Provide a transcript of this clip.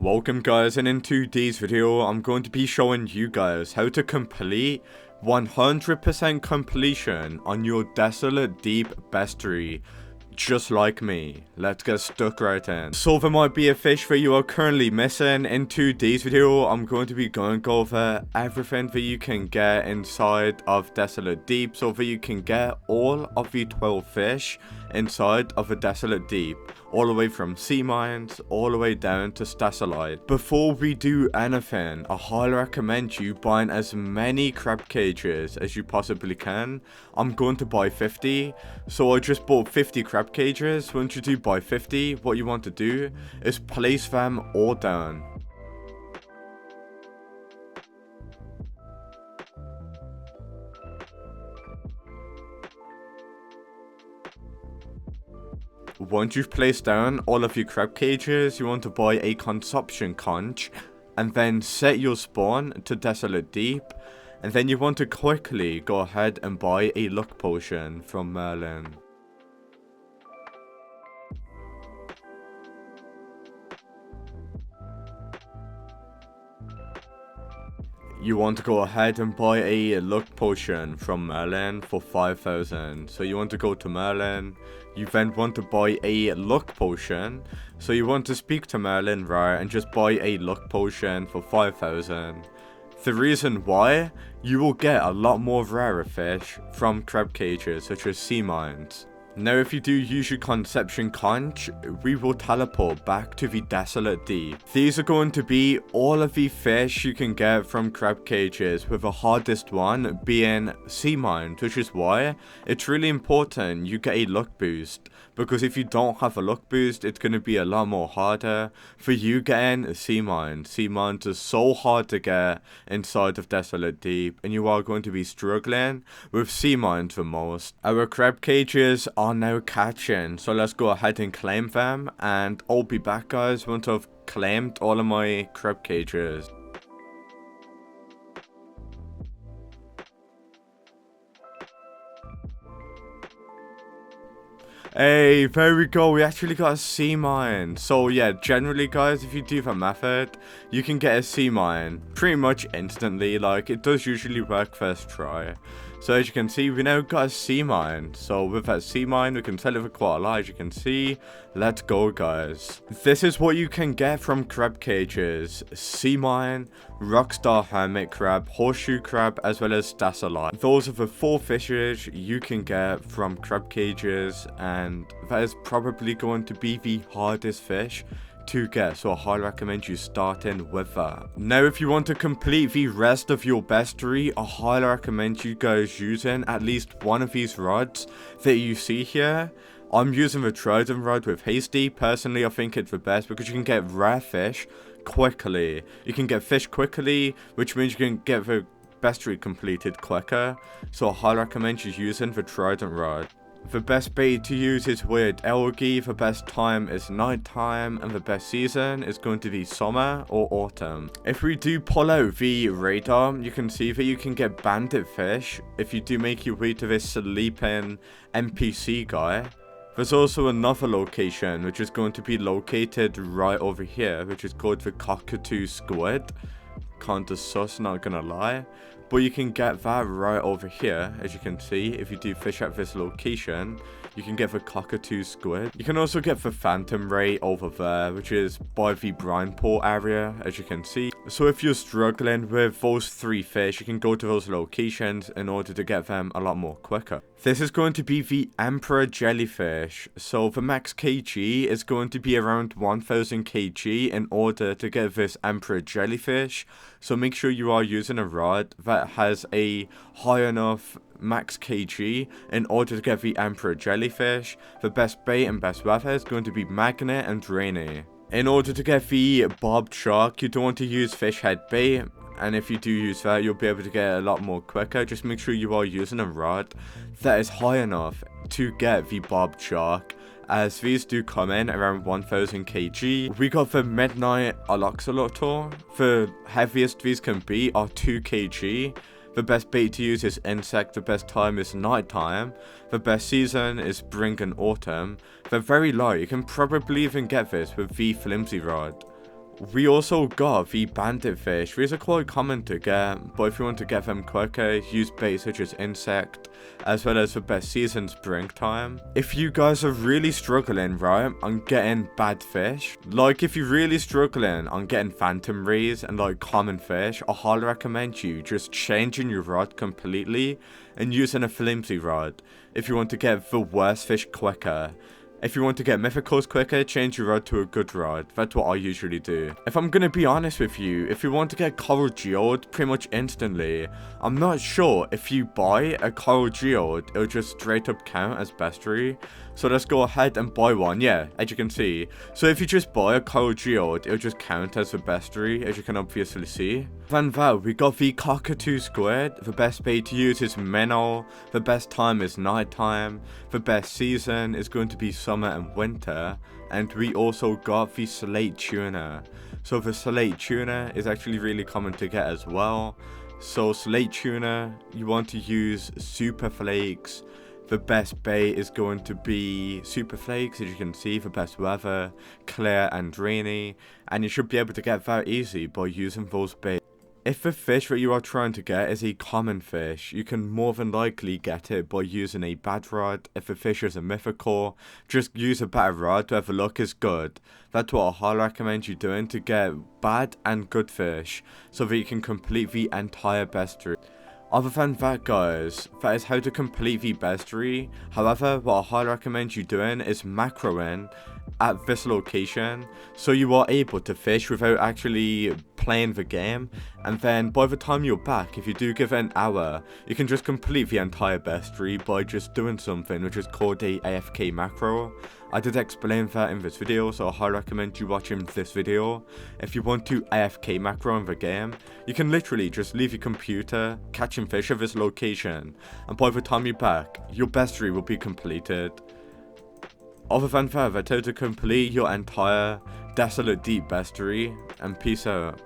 Welcome guys, and in today's video I'm going to be showing you guys how to complete 100% completion on your Desolate Deep Bestiary, just like me. Let's get stuck right in. So there might be a fish that you are currently missing. In today's video I'm going to be going over everything that you can get inside of Desolate Deep, so that you can get all of the 12 fish inside of a Desolate Deep, all the way from sea mines all the way down to Desolate. Before we do anything, I highly recommend you buying as many crab cages as you possibly can. I'm going to buy 50, so I just bought 50 crab cages. Once you do buy 50, what you want to do is place them all down. Once you've placed down all of your crab cages, you want to buy a consumption conch and then set your spawn to Desolate Deep, and then you want to quickly go ahead and buy a luck potion from Merlin. You want to go ahead and buy a luck potion from Merlin for 5,000. So you want to go to Merlin. You then want to buy a luck potion. So you want to speak to Merlin, right, and just buy a luck potion for 5,000. The reason why, you will get a lot more rarer fish from crab cages such as sea mines. Now if you do use your conception conch, we will teleport back to the Desolate Deep. These are going to be all of the fish you can get from crab cages, with the hardest one being sea mines, which is why it's really important you get a luck boost. Because if you don't have a luck boost, it's going to be a lot more harder for you getting sea mines. Sea mines are so hard to get inside of Desolate Deep, and you are going to be struggling with sea mines the most. Our crab cages are now catching, so let's go ahead and claim them, and I'll be back guys once I've claimed all of my crab cages. Hey, there we go, we actually got a sea mine. So yeah, generally guys, if you do the method, you can get a sea mine pretty much instantly. Like, it does usually work first try. So as you can see, we now got a sea mine. So with that sea mine, we can sell it for quite a lot, as you can see. Let's go guys. This is what you can get from crab cages: sea mine, rockstar hermit crab, horseshoe crab, as well as Desolate. Those are the 4 fishes you can get from crab cages, and that is probably going to be the hardest fish to get, so I highly recommend you starting with that. Now if you want to complete the rest of your bestiary, I highly recommend you guys using at least one of these rods that you see here. I'm using the trident rod with Hasty. Personally, I think it's the best because you can get rare fish quickly. You can get fish quickly, which means you can get the bestiary completed quicker, so I highly recommend you using the trident rod. The best bait to use is weird algae, the best time is nighttime, and the best season is going to be summer or autumn. If we do pull out the radar, you can see that you can get bandit fish if you do make your way to this sleeping NPC guy. There's also another location which is going to be located right over here, which is called the cockatoo squid. Kinda sus, not gonna lie. But you can get that right over here, as you can see. If you do fish at this location, you can get the cockatoo squid. You can also get the phantom ray over there, which is by the brine pool area, as you can see. So if you're struggling with those 3 fish, you can go to those locations in order to get them a lot more quicker. This is going to be the emperor jellyfish. So the max kg is going to be around 1000 kg in order to get this emperor jellyfish. So make sure you are using a rod that has a high enough max kg in order to get the emperor jellyfish. The best bait and best weather is going to be magnet and rainy. In order to get the bobbed shark, you don't want to use fish head bait, and if you do use that, you'll be able to get a lot more quicker. Just make sure you are using a rod that is high enough to get the bobbed shark, as these do come in around 1000 kg. We got the midnight aloxolotl. The heaviest these can be are 2 kg. The best bait to use is insect, the best time is night time, the best season is spring and autumn. They're very light, you can probably even get this with the flimsy rod. We also got the bandit fish. These are quite common to get, but if you want to get them quicker, use bait such as insect, as well as the best season springtime. If you guys are really struggling, right, on getting bad fish, like if you're really struggling on getting phantom rays and like common fish, I highly recommend you just changing your rod completely and using a flimsy rod if you want to get the worst fish quicker. If you want to get mythicals quicker, change your rod to a good rod. That's what I usually do. If I'm gonna be honest with you, if you want to get coral geode pretty much instantly, I'm not sure if you buy a coral geode, it'll just straight up count as bestiary. So let's go ahead and buy one, yeah, as you can see. So if you just buy a coral geode, it'll just count as a bestiary, as you can obviously see. Then that, we got the cockatoo squid. The best bait to use is minnow. The best time is nighttime. The best season is going to be summer and winter. And we also got the slate tuna. So the slate tuna is actually really common to get as well. So slate tuna, you want to use super flakes. The best bait is going to be super flakes, as you can see, for best weather, clear and rainy, and you should be able to get that easy by using those baits. If the fish that you are trying to get is a common fish, you can more than likely get it by using a bad rod. If the fish is a mythical, just use a better rod where the luck is good. That's what I highly recommend you doing to get bad and good fish, so that you can complete the entire bestiary. Other than that, guys, that is how to complete the bestiary. However, what I highly recommend you doing is macroing at this location, so you are able to fish without actually playing the game, and then by the time you're back, if you do give it an hour, you can just complete the entire bestiary by just doing something which is called a AFK macro. I did explain that in this video, so I highly recommend you watching this video. If you want to AFK macro in the game, you can literally just leave your computer, catching fish at this location, and by the time you're back, your bestiary will be completed. Other than that, that's how to complete your entire Desolate Deep bestiary, and peace out.